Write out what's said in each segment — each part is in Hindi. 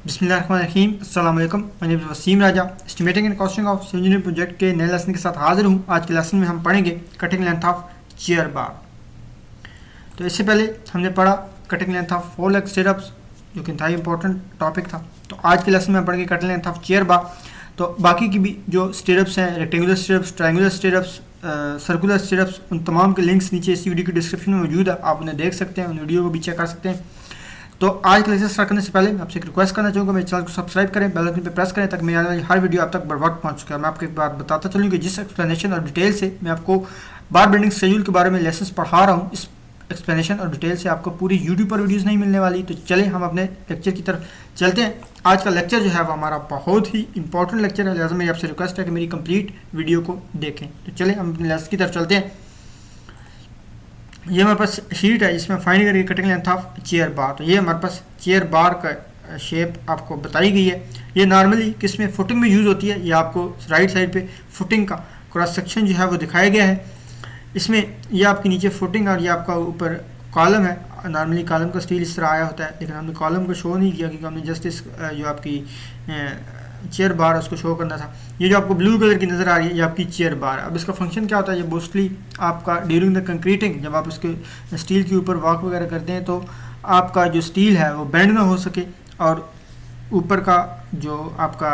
बिस्मिल्लाहिर्रहमानिर्रहीम। अस्सलाम वालेकुम। मैं name Wasim Raja, estimating and costing of civil engineering project के नए लेसन के साथ हाजिर हूँ। आज के लेसन में हम पढ़ेंगे cutting length of chair bar. तो इससे पहले हमने पढ़ा cutting length of four leg stirrups, जो कि इंतहाई इंपॉर्टेंट टॉपिक था। तो आज के लेसन में हम पढ़ेंगे cutting length of chair bar. तो बाकी की भी जो स्टिरअप्स हैं, रेक्टेंगुलर स्टिरअप्स, ट्रायंगुलर स्टिरअप्स, सर्कुलर स्टिरअप्स, उन तमाम के लिंक्स नीचे इस वीडियो की डिस्क्रिप्शन में मौजूद है। आप उन्हें देख सकते हैं, उन वीडियो को भी चेक कर सकते हैं। तो आज के लेक्चर स्टार्ट करने से पहले मैं आपसे एक रिक्वेस्ट करना चाहूँगा, मेरे चैनल को सब्सक्राइब करें, बेल आइकन पे प्रेस करें ताकि मेरी आने वाली हर वीडियो आप तक बर वक्त पहुँच सके। मैं आपको एक बात बताता चलूँ कि जिस एक्सप्लेनेशन और डिटेल से मैं आपको बार बेंडिंग शेड्यूल के बारे में लेसन पढ़ा रहा हूँ, इस एक्सप्लेनेशन और डिटेल से आपको पूरी यूट्यूब पर वीडियोज़ नहीं मिलने वाली। तो चले हम अपने लेक्चर की तरफ चलते हैं। आज का लेक्चर जो है वो हमारा बहुत ही इंपॉर्टेंट लेक्चर है, लिहाजा मेरी आपसे रिक्वेस्ट है कि मेरी कंप्लीट वीडियो को देखें। तो चले हम अपने लेसन की तरफ चलते हैं। ये हमारे पास शीट है जिसमें फाइंड करिए cutting length of chair bar. तो ये हमारे पास चेयर बार का शेप आपको बताई गई है। ये नॉर्मली किस में फुटिंग में यूज़ होती है। ये आपको राइट साइड पे फुटिंग का क्रॉस सेक्शन जो है वो दिखाया गया है। इसमें ये आपके नीचे फुटिंग और ये आपका ऊपर कॉलम है। नॉर्मली कॉलम का स्टील इस तरह आया होता है, लेकिन हमने कॉलम को शो नहीं किया क्योंकि हमने जस्ट इस जो आपकी चेयर बार उसको शो करना था। ये जो आपको ब्लू कलर की नज़र आ रही है ये आपकी चेयर बार है। अब इसका फंक्शन क्या होता है, ये मोस्टली आपका ड्यूरिंग द कंक्रीटिंग, जब आप इसके स्टील के ऊपर वर्क वगैरह करते हैं तो आपका जो स्टील है वो बेंड ना हो सके, और ऊपर का जो आपका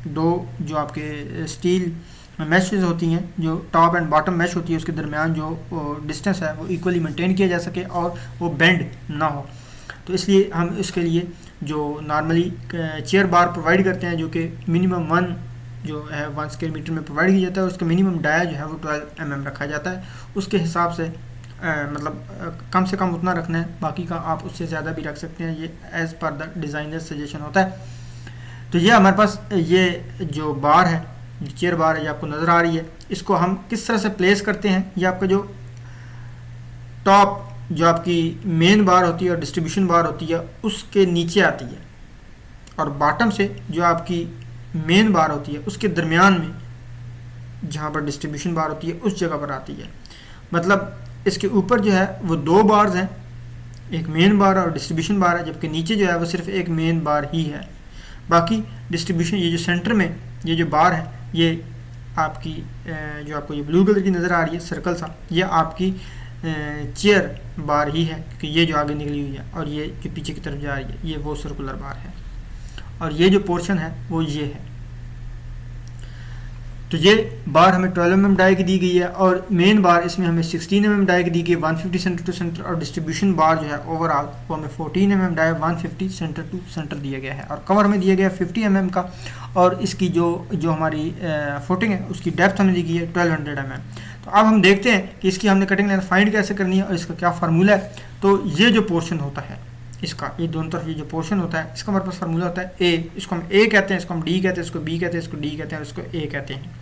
दो जो आपके स्टील मैशेस होती हैं, जो टॉप एंड बॉटम मैश होती है, उसके दरमियान जो डिस्टेंस है वो इक्वली मेंटेन किया जा सके और वो बेंड ना हो। तो इसलिए हम इसके लिए जो नॉर्मली चेयर बार प्रोवाइड करते हैं, जो कि मिनिमम 1 जो है 1 स्क्वायर मीटर में प्रोवाइड किया जाता है, उसका मिनिमम डाया जो है वो 12 mm रखा जाता है। उसके हिसाब से मतलब कम से कम उतना रखना है, बाकी का आप उससे ज़्यादा भी रख सकते हैं। ये as per the designer suggestion होता है। तो ये हमारे पास ये जो बार है, चेयर बार है, ये आपको नज़र आ रही है। इसको हम किस तरह से प्लेस करते हैं, ये आपका जो टॉप जो आपकी मेन बार होती है और डिस्ट्रीब्यूशन बार होती है उसके नीचे आती है, और बॉटम से जो आपकी मेन बार होती है उसके दरमियान में जहाँ पर डिस्ट्रीब्यूशन बार होती है उस जगह पर आती है। मतलब इसके ऊपर जो है वो 2 बार्स हैं, एक मेन बार और डिस्ट्रीब्यूशन बार है, जबकि नीचे जो है वो सिर्फ एक मेन बार ही है। बाकी डिस्ट्रीब्यूशन, ये जो सेंटर में ये जो बार है, ये आपकी जो आपको ये ब्लू कलर की नज़र आ रही है सर्कल सा, ये आपकी चेयर बार ही है, क्योंकि ये जो आगे निकली हुई है और ये जो पीछे की तरफ जा रही है ये वो सर्कुलर बार है, और ये जो पोर्शन है वो ये है। तो ये बार हमें 12 mm डाई की दी गई है, और मेन बार इसमें हमें 16 mm डाई की दी गई 150 सेंटर टू सेंटर, और डिस्ट्रीब्यूशन बार जो है ओवरऑल वो हमें 14 mm dia 150 centre to centre दिया गया है, और कवर में दिया गया है 50 mm का, और इसकी जो हमारी फुटिंग है उसकी डेप्थ हमें दी गई है 1200 mm। तो अब हम देखते हैं कि इसकी हमने कटिंग लेंथ फाइंड कैसे करनी है और इसका क्या फार्मूला है। तो ये जो पोर्शन होता है इसका, ये दोनों तरफ ये जो पोर्शन होता है इसका हमारे पास फार्मूला होता है ए। इसको हम ए कहते हैं, इसको हम डी कहते हैं, इसको बी कहते हैं, इसको डी कहते हैं, और इसको ए कहते हैं।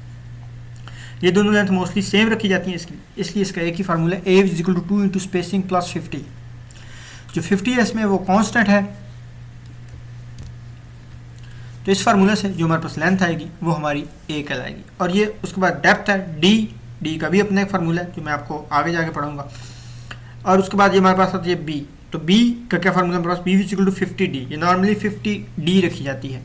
ये दोनों लेंथ मोस्टली सेम रखी जाती हैं इसकी, इसलिए इसका एक ही फार्मूला है, A is equal to 2 into spacing plus 50। जो 50 है इसमें वो कांस्टेंट है, तो इस फार्मूला से जो हमारे पास लेंथ आएगी वो हमारी ए कहलाएगी। और ये उसके बाद डेप्थ है डी का भी अपना एक फार्मूला है जो मैं आपको आगे जाके पढ़ूंगा। और उसके बाद ये हमारे पास आती है बी। तो बी का क्या फार्मूला हमारे पास, B is equal to 50D। ये नॉर्मली 50D रखी जाती है।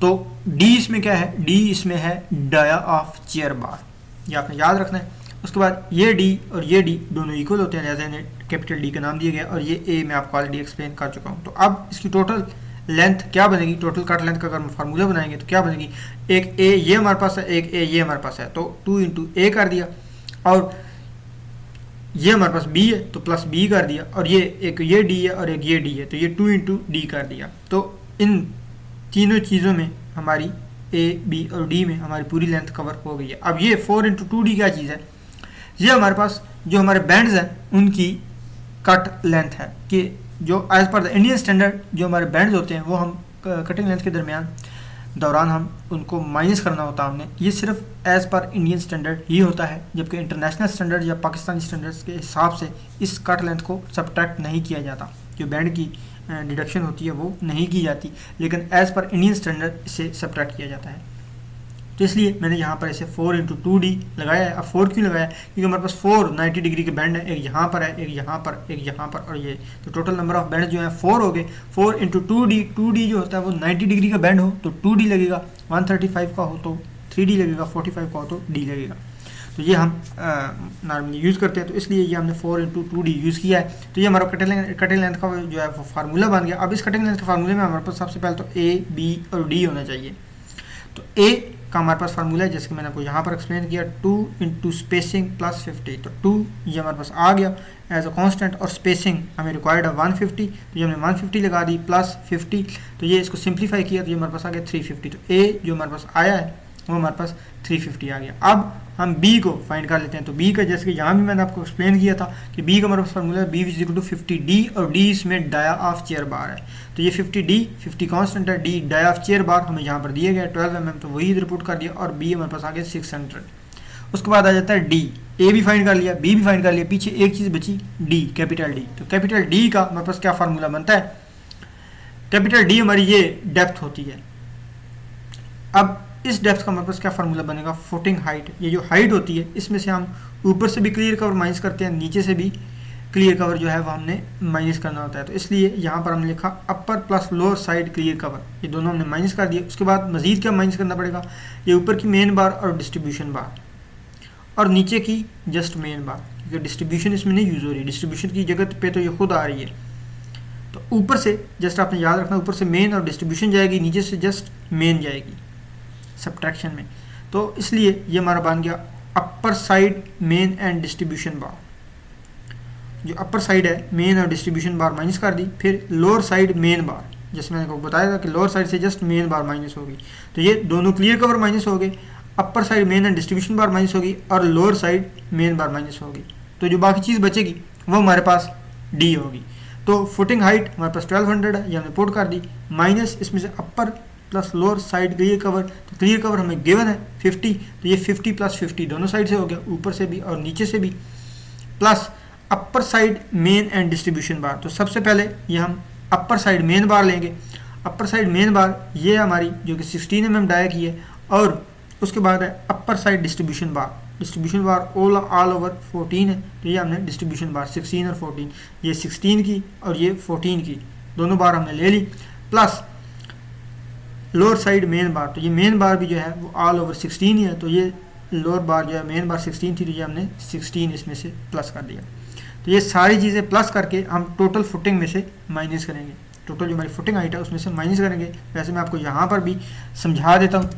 तो डी इसमें क्या है, डी इसमें है डाया ऑफ चेयर बार, ये आपने याद रखना है। उसके बाद ये डी और ये डी दोनों इक्वल होते हैं, लिहाजा इन्हें कैपिटल डी का नाम दिया गया, और ये ए मैं आपको ऑलरेडी एक्सप्लेन कर चुका हूँ। तो अब इसकी टोटल लेंथ क्या बनेगी, टोटल कट लेंथ का अगर हम फार्मूला बनाएंगे तो क्या बनेगी, एक ए ये हमारे पास है, एक ए ये हमारे पास है, तो 2 इंटू ए कर दिया, और ये हमारे पास बी है तो प्लस बी कर दिया, और ये एक ये डी है और एक ये डी है, तो ये 2 इंटू डी कर दिया। तो इन तीनों चीज़ों में हमारी ए बी और डी में हमारी पूरी लेंथ कवर हो गई है। अब ये 4 इंटू 2D क्या चीज़ है, ये हमारे पास जो हमारे बैंड्स हैं उनकी कट लेंथ है, कि जो as per the Indian standard जो हमारे बैंड्स होते हैं वो हम कटिंग लेंथ के दौरान हम उनको माइनस करना होता है हमने। ये सिर्फ एज़ पर इंडियन स्टैंडर्ड ही होता है, जबकि इंटरनेशनल स्टैंडर्ड या पाकिस्तानी स्टैंडर्ड्स के हिसाब से इस कट लेंथ को सब्ट्रैक्ट नहीं किया जाता, जो बैंड की डिडक्शन होती है वो नहीं की जाती, लेकिन एज़ पर इंडियन स्टैंडर्ड इसे सब्ट्रैक्ट किया जाता है। तो इसलिए मैंने यहाँ पर ऐसे 4 इंटू 2D लगाया है। अब 4 क्यों लगाया है? क्योंकि हमारे पास 4 90 डिग्री के बैंड है, एक यहाँ पर है, एक यहाँ पर, एक यहाँ पर और ये, तो टोटल नंबर ऑफ बैंड जो है 4 हो गए। 4 इंटू 2D जो होता है वो 90 डिग्री का बैंड हो तो 2D लगेगा, 135 का हो तो 3D लगेगा, 45 का हो तो D लगेगा। तो ये हम नॉर्मली यूज़ करते हैं, तो इसलिए ये हमने 4 इंटू 2D यूज़ किया है। तो ये हमारा कटिंग लेंथ का जो है वो फार्मूला बन गया। अब इस कटिंग लेंथ के फार्मूले में हमारे पास सबसे पहले तो A, B और D होना चाहिए। तो A का हमारे पास फार्मूला है जैसे कि मैंने आपको यहाँ पर एक्सप्लेन किया, 2 इंटू स्पेसिंग प्लस 50। तो 2 ये हमारे पास आ गया एज अ कांस्टेंट, और स्पेसिंग हमें रिक्वायर्ड है 150, तो ये हमने 150 लगा दी प्लस 50। तो ये इसको सिंप्लीफाई किया तो ये हमारे पास आ गया 350। तो A जो हमारे पास आया है वो हमारे पास 350 आ गया। अब हम B को फाइंड कर लेते हैं। तो B का जैसे कि यहाँ भी मैंने आपको एक्सप्लेन किया था कि B का हमारे पास फार्मूला है B is equal to 50D, और D इसमें डाया ऑफ चेयर बार है। तो ये 50D 50 कांस्टेंट है, D डाया ऑफ चेयर बार हमें यहाँ पर दिया गया 12 mm, तो वही इधर पुट कर दिया, और B हमारे पास आ गया 600। उसके बाद आ जाता है D। A भी फाइंड कर लिया, B भी फाइंड कर लिया, पीछे एक चीज़ बची D, कैपिटल D। तो कैपिटल D का हमारे पास क्या फार्मूला बनता है? कैपिटल D हमारी ये डेप्थ होती है। अब इस डेप्थ का हमारे पास क्या फार्मूला बनेगा? Footing height. ये जो हाइट होती है इसमें से हम ऊपर से भी क्लियर कवर माइनस करते हैं, नीचे से भी क्लियर कवर जो है वो हमने माइनस करना होता है। तो इसलिए यहाँ पर हमने लिखा अपर plus lower side clear cover, ये दोनों हमने माइनस कर दिए। उसके बाद मजीद क्या माइनस करना पड़ेगा? ये ऊपर की मेन बार और डिस्ट्रीब्यूशन बार, और नीचे की जस्ट मेन बार, क्योंकि डिस्ट्रीब्यूशन इसमें नहीं यूज़ हो रही, डिस्ट्रीब्यूशन की जगह पे तो ये खुद आ रही है। तो ऊपर से जस्ट आपने याद रखना, ऊपर से मेन और डिस्ट्रीब्यूशन जाएगी, नीचे से जस्ट मेन जाएगी सब्ट्रैक्शन में। तो इसलिए ये हमारा बन गया upper side main and distribution bar. जो अपर साइड है मेन और डिस्ट्रीब्यूशन बार माइनस कर दी, फिर लोअर साइड मेन बार, जैसे मैंने आपको बताया था कि लोअर साइड से जस्ट मेन बार माइनस होगी। तो ये दोनों क्लियर कवर माइनस हो गए, अपर side main and distribution bar minus होगी, और लोअर साइड मेन बार माइनस होगी। तो जो बाकी चीज़ बचेगी वो हमारे पास D होगी। तो फुटिंग हाइट हमारे पास 1200 है, ये हमने पुट कर दी, माइनस इसमें से अपर plus lower side clear cover. तो क्लियर कवर हमें गिवन है 50, तो ये 50 प्लस 50 दोनों साइड से हो गया, ऊपर से भी और नीचे से भी, plus upper side main and distribution bar. तो सबसे पहले ये हम अपर साइड मेन बार लेंगे। अपर साइड मेन बार ये हमारी जो कि 16 mm डाया की है, और उसके बाद है अपर साइड डिस्ट्रीब्यूशन बार। डिस्ट्रीब्यूशन बार ऑल ओवर 14 है, तो ये हमने डिस्ट्रीब्यूशन बार 16 और 14, ये 16 की और ये 14 की दोनों बार हमने ले ली, plus lower side main bar. तो ये मेन बार भी जो है वो ऑल ओवर 16 ही है, तो ये लोअर बार जो है मेन बार 16 थी, तो ये हमने 16 इसमें से प्लस कर दिया। तो ये सारी चीज़ें प्लस करके हम टोटल फुटिंग में से माइनस करेंगे, टोटल जो हमारी फुटिंग हाइट है उसमें से माइनस करेंगे। वैसे मैं आपको यहाँ पर भी समझा देता हूँ,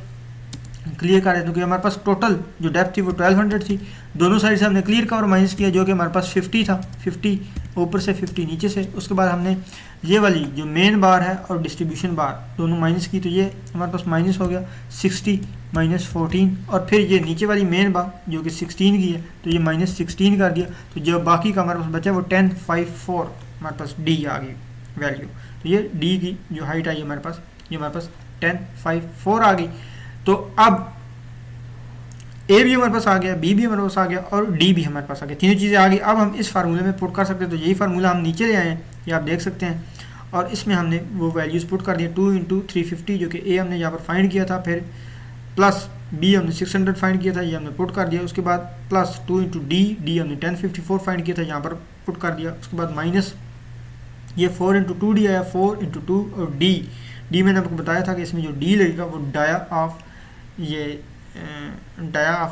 क्लियर कर देता हूँ कि हमारे पास टोटल जो डेप्थ थी वो 1200 थी, दोनों साइड से हमने क्लियर कवर माइनस किया जो कि हमारे पास 50 था, 50 ऊपर से 50 नीचे से। उसके बाद हमने ये वाली जो मेन बार है और डिस्ट्रीब्यूशन बार दोनों माइनस की, तो ये हमारे पास माइनस हो गया 60 माइनस 14, और फिर ये नीचे वाली मेन बार जो कि 16 की है, तो ये माइनस 16 कर दिया। तो जो बाकी का हमारे पास बचा वो 1054 हमारे पास D आ गई वैल्यू। तो ये D की जो हाइट आई हमारे पास, ये हमारे पास 1054 आ गई। तो अब A भी हमारे पास आ गया, B भी हमारे पास आ गया, और D भी हमारे पास आ गया, तीनों चीज़ें आ गई। अब हम इस फार्मूले में पुट कर सकते हैं, तो यही फार्मूला हम नीचे ले आए हैं, ये आप देख सकते हैं, और इसमें हमने वो वैल्यूज़ पुट कर दिए 2 इंटू 350 जो कि A हमने यहाँ पर फाइंड किया था, फिर प्लस B हमने 600 फाइंड किया था, ये हमने पुट कर दिया। उसके बाद प्लस 2 इंटू D हमने 1054 फाइंड किया था, यहाँ पर पुट कर दिया। उसके बाद माइनस ये 4 इंटू 2D आया, 4 इंटू 2 और D मैंने आपको बताया था कि इसमें जो D लगेगा वो डाया ऑफ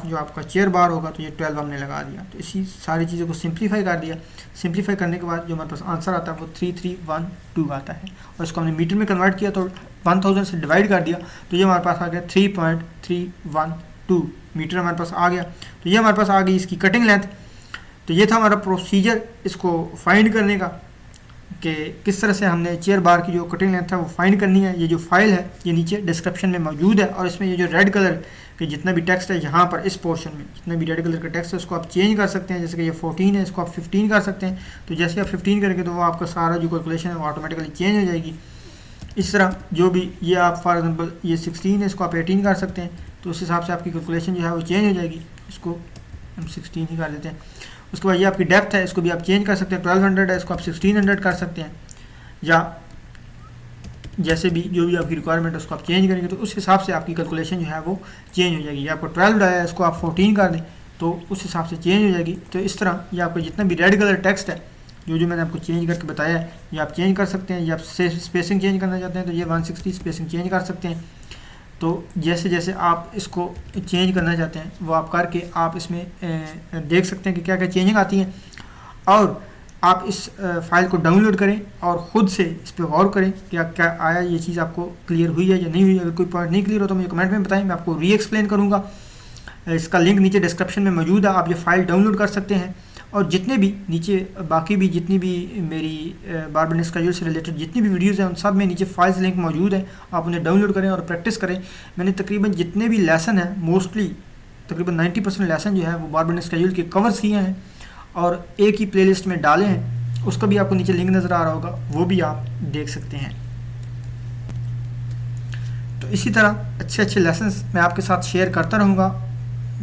जो आपका चेयर बार होगा, तो ये 12 हमने लगा दिया। तो इसी सारी चीज़ों को सिंप्लीफाई कर दिया। सिंप्लीफाई करने के बाद जो हमारे पास आंसर आता है वो 3312 आता है, और इसको हमने मीटर में कन्वर्ट किया तो 1000 से डिवाइड कर दिया, तो ये हमारे पास आ गया 3.312 मीटर हमारे पास आ गया। तो ये हमारे पास आ गई इसकी कटिंग लेंथ। तो ये था हमारा प्रोसीजर इसको फाइंड करने का कि किस तरह से हमने चेयर बार की जो कटिंग लेंथ है वो फाइंड करनी है। ये जो फाइल है ये नीचे डिस्क्रिप्शन में मौजूद है, और इसमें ये जो रेड कलर के जितना भी टेक्स्ट है यहाँ पर इस पोर्शन में जितना भी रेड कलर का टेक्स्ट है उसको आप चेंज कर सकते हैं। जैसे कि ये 14 है, इसको आप 15 कर सकते हैं। तो जैसे आप 15 करेंगे तो वो आपका सारा जो कैलकुलेशन है वो ऑटोमेटिकली चेंज हो जाएगी। इस तरह जो भी ये आप फॉर एग्जांपल ये 16 है, इसको आप 18 कर सकते हैं, तो उस हिसाब से आपकी कैलकुलेशन जो है वो चेंज हो जाएगी। इसको हम 16 ही कर देते हैं। उसके बाद ये आपकी डेप्थ है, इसको भी आप चेंज कर सकते हैं, 1200 है, इसको आप 1600 कर सकते हैं, या जैसे भी जो भी आपकी रिक्वायरमेंट है उसको आप चेंज करेंगे तो उस हिसाब से आपकी कैलकुलेशन जो है वो चेंज हो जाएगी। या आपको 12 आया है इसको आप 14 कर दें तो उस हिसाब से चेंज हो जाएगी। तो इस तरह ये आपको जितना भी रेड कलर टेक्स्ट है जो मैंने आपको चेंज करके बताया है ये आप चेंज कर सकते हैं। या आप स्पेसिंग चेंज करना चाहते हैं तो ये 160 स्पेसिंग चेंज कर सकते हैं। तो जैसे जैसे आप इसको चेंज करना चाहते हैं वो आप करके आप इसमें देख सकते हैं कि क्या क्या चेंजिंग आती हैं। और आप इस फाइल को डाउनलोड करें और ख़ुद से इस पर गौर करें कि क्या आया, ये चीज़ आपको क्लियर हुई है या नहीं हुई। अगर कोई पॉइंट नहीं क्लियर हो तो मुझे कमेंट में बताएं, मैं आपको री एक्सप्लेन करूँगा। इसका लिंक नीचे डिस्क्रिप्शन में मौजूद है, आप ये फ़ाइल डाउनलोड कर सकते हैं। और जितने भी नीचे बाकी भी जितनी भी मेरी बारबेंडिंग स्केड्यूल से रिलेटेड जितनी भी वीडियोज़ हैं उन सब में नीचे फाइल्स लिंक मौजूद है, आप उन्हें डाउनलोड करें और प्रैक्टिस करें। मैंने तकरीबन जितने भी लेसन हैं मोस्टली तकरीबन 90% लेसन जो है वो बारबेंडिंग स्केड्यूल के कवर्स किए हैं और एक ही प्लेलिस्ट में डाले हैं। उसका भी आपको नीचे लिंक नज़र आ रहा होगा, वो भी आप देख सकते हैं। तो इसी तरह अच्छे अच्छे लेसन्स मैं आपके साथ शेयर करता रहूँगा।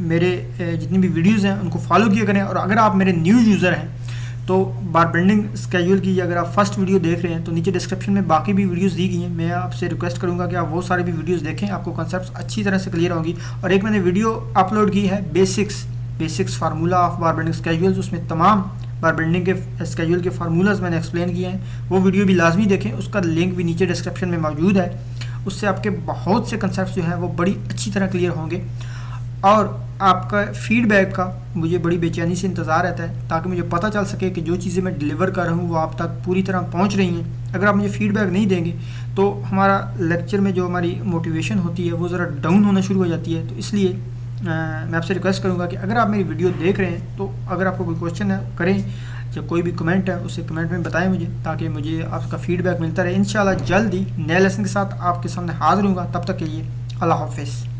मेरे जितनी भी वीडियोज़ हैं उनको फॉलो किया करें। और अगर आप मेरे न्यू यूज़र हैं तो बारबेंडिंग स्केड्यूल की अगर आप फर्स्ट वीडियो देख रहे हैं तो नीचे डिस्क्रिप्शन में बाकी भी वीडियोज़ दी गई हैं। मैं आपसे रिक्वेस्ट करूंगा कि आप वो सारे भी वीडियोज़ देखें, आपको कॉन्सेप्ट्स अच्छी तरह से क्लियर होंगी। और एक मैंने वीडियो अपलोड की है बेसिक्स फार्मूला ऑफ बारबेंडिंग स्केड्यूल्स, उसमें तमाम बारबेंडिंग के स्केड्यूल के फार्मूलाज मैंने एक्सप्लेन किए हैं। वो वीडियो भी लाजमी देखें, उसका लिंक भी नीचे डिस्क्रिप्शन में मौजूद है। उससे आपके बहुत से कंसेप्ट जो हैं वो बड़ी अच्छी तरह क्लियर होंगे। और आपका फीडबैक का मुझे बड़ी बेचैनी से इंतज़ार रहता है ताकि मुझे पता चल सके कि जो चीज़ें मैं डिलीवर कर रहा हूँ वो आप तक पूरी तरह पहुँच रही हैं। अगर आप मुझे फीडबैक नहीं देंगे तो हमारा लेक्चर में जो हमारी मोटिवेशन होती है वो ज़रा डाउन होना शुरू हो जाती है। तो इसलिए मैं आपसे रिक्वेस्ट करूँगा कि अगर आप मेरी वीडियो देख रहे हैं तो अगर आपको कोई क्वेश्चन है करें या कोई भी कमेंट है उसे कमेंट में बताएं मुझे, ताकि मुझे आपका फीडबैक मिलता रहे। इंशाल्लाह जल्द ही नए लेसन के साथ आपके सामने हाज़िर होऊंगा। तब तक के लिए अल्लाह हाफ़िज़।